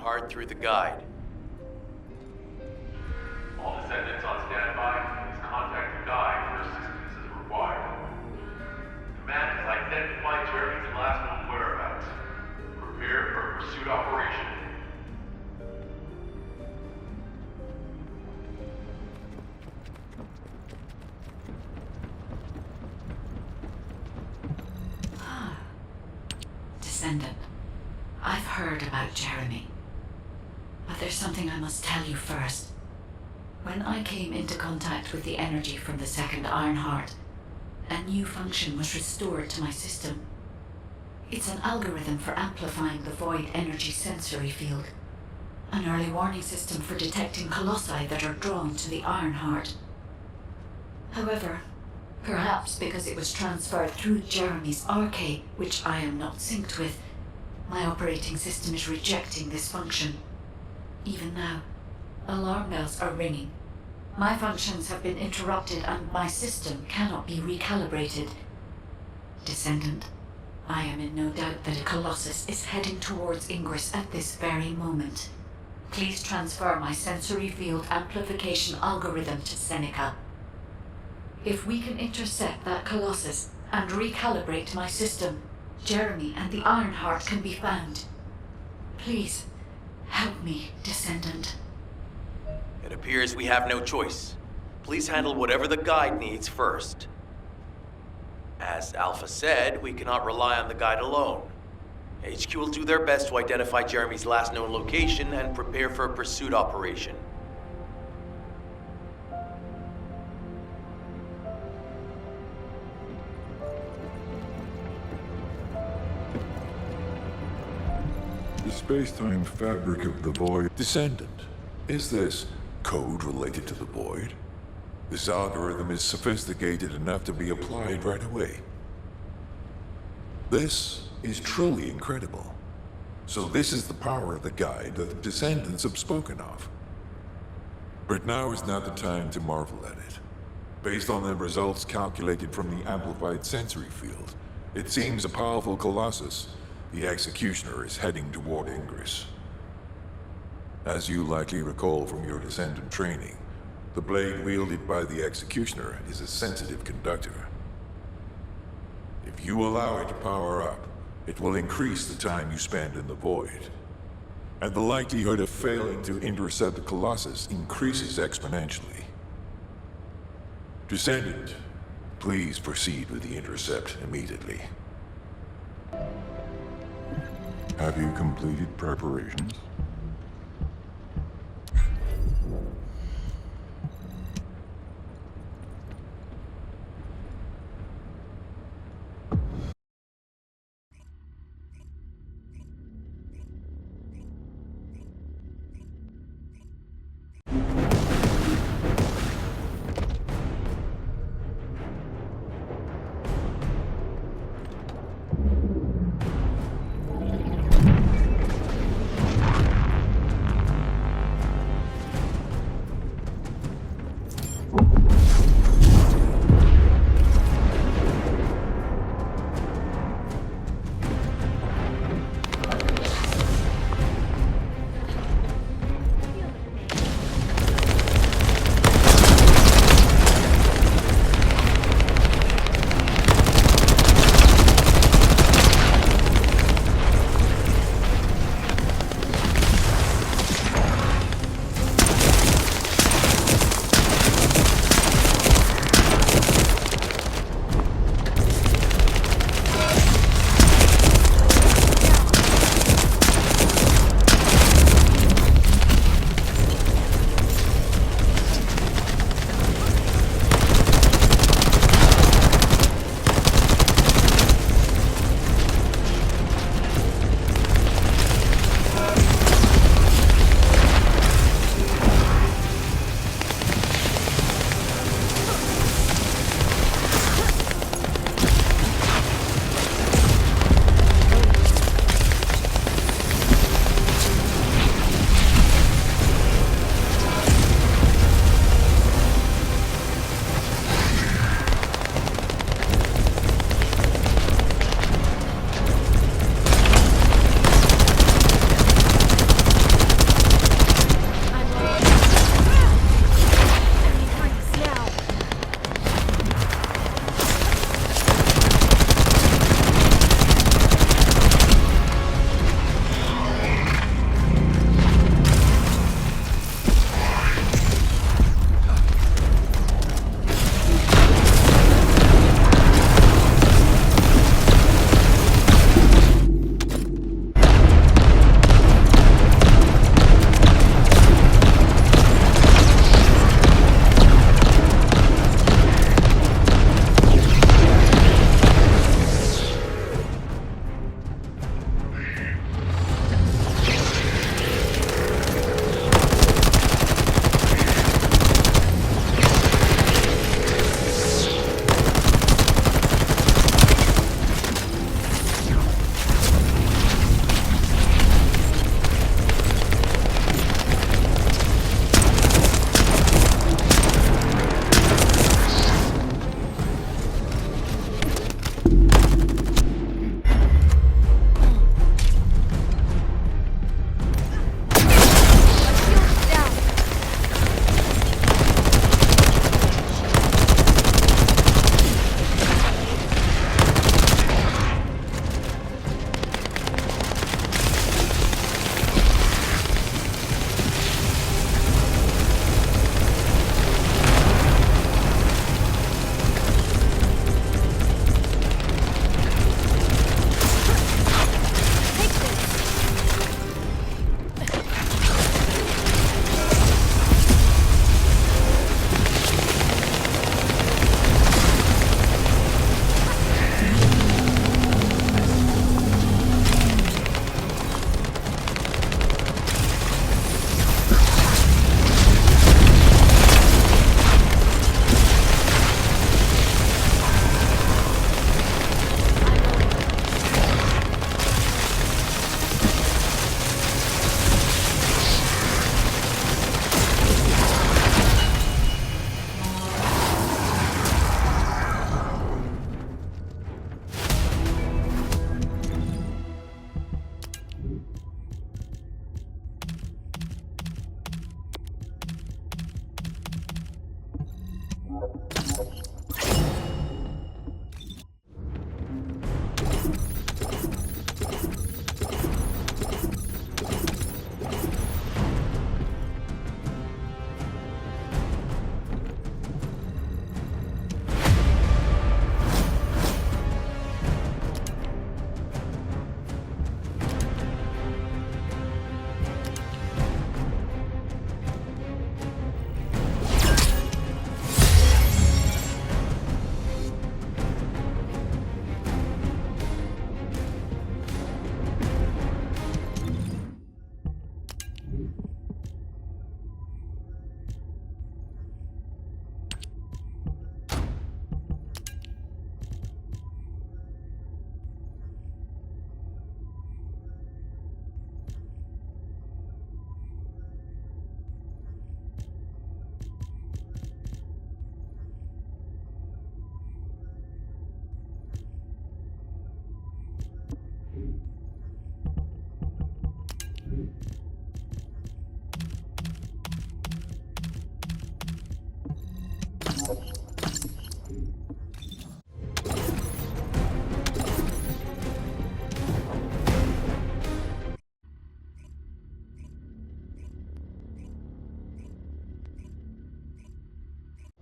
Ironheart through the guide. All descendants on standby. Please contact the guide for assistance as required. Command has identified Jeremy's last known whereabouts. Prepare for pursuit operation. Descendant, I've heard about Jeremy. But there's something I must tell you first. When I came into contact with the energy from the second Ironheart, a new function was restored to my system. It's an algorithm for amplifying the void energy sensory field. An early warning system for detecting colossi that are drawn to the Ironheart. However, perhaps because it was transferred through Jeremy's arcade, which I am not synced with, my operating system is rejecting this function. Even now, alarm bells are ringing. My functions have been interrupted and my system cannot be recalibrated. Descendant, I am in no doubt that a Colossus is heading towards Ingress at this very moment. Please transfer my sensory field amplification algorithm to Seneca. If we can intercept that Colossus and recalibrate my system, Jeremy and the Ironheart can be found. Please, help me, Descendant. It appears we have no choice. Please handle whatever the guide needs first. As Alpha said, we cannot rely on the guide alone. HQ will do their best to identify Jeremy's last known location and prepare for a pursuit operation. The space-time fabric of the Void. Descendant, is this code related to the Void? This algorithm is sophisticated enough to be applied right away. This is truly incredible. So this is the power of the guide that the Descendants have spoken of. But now is not the time to marvel at it. Based on the results calculated from the amplified sensory field, it seems a powerful Colossus, the Executioner, is heading toward Ingress. As you likely recall from your Descendant training, the blade wielded by the Executioner is a sensitive conductor. If you allow it to power up, it will increase the time you spend in the Void. And the likelihood of failing to intercept the Colossus increases exponentially. Descendant, please proceed with the intercept immediately. Have you completed preparations?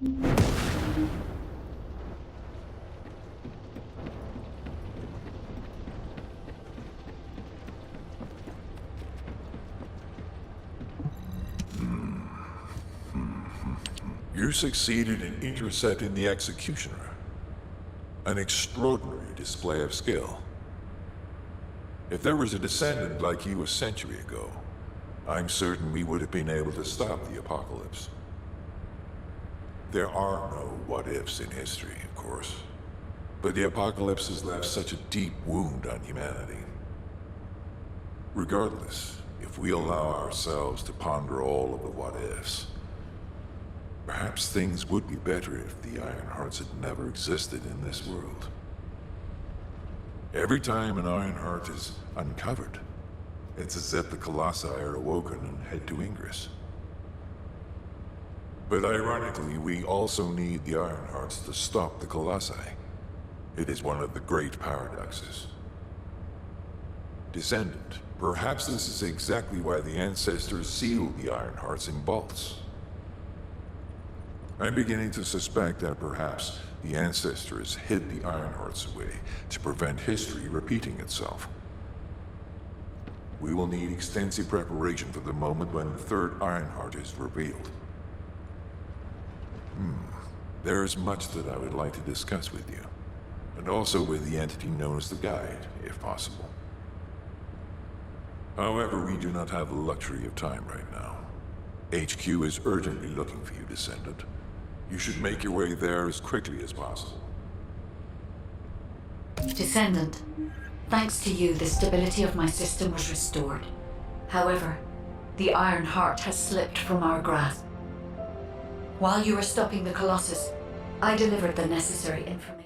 You succeeded in intercepting the Executioner. An extraordinary display of skill. If there was a descendant like you a century ago, I'm certain we would have been able to stop the apocalypse. There are no what-ifs in history, of course. But the apocalypse has left such a deep wound on humanity. Regardless, if we allow ourselves to ponder all of the what-ifs, perhaps things would be better if the Ironhearts had never existed in this world. Every time an Ironheart is uncovered, it's as if the Colossi are awoken and head to Ingress. But ironically, we also need the Ironhearts to stop the Colossi. It is one of the great paradoxes. Descendant, perhaps this is exactly why the ancestors sealed the Ironhearts in vaults. I'm beginning to suspect that perhaps the ancestors hid the Ironhearts away to prevent history repeating itself. We will need extensive preparation for the moment when the third Ironheart is revealed. There is much that I would like to discuss with you, and also with the entity known as the Guide, if possible. However, we do not have the luxury of time right now. HQ is urgently looking for you, Descendant. You should make your way there as quickly as possible. Descendant, thanks to you, the stability of my system was restored. However, the Iron Heart has slipped from our grasp. While you were stopping the Colossus, I delivered the necessary information.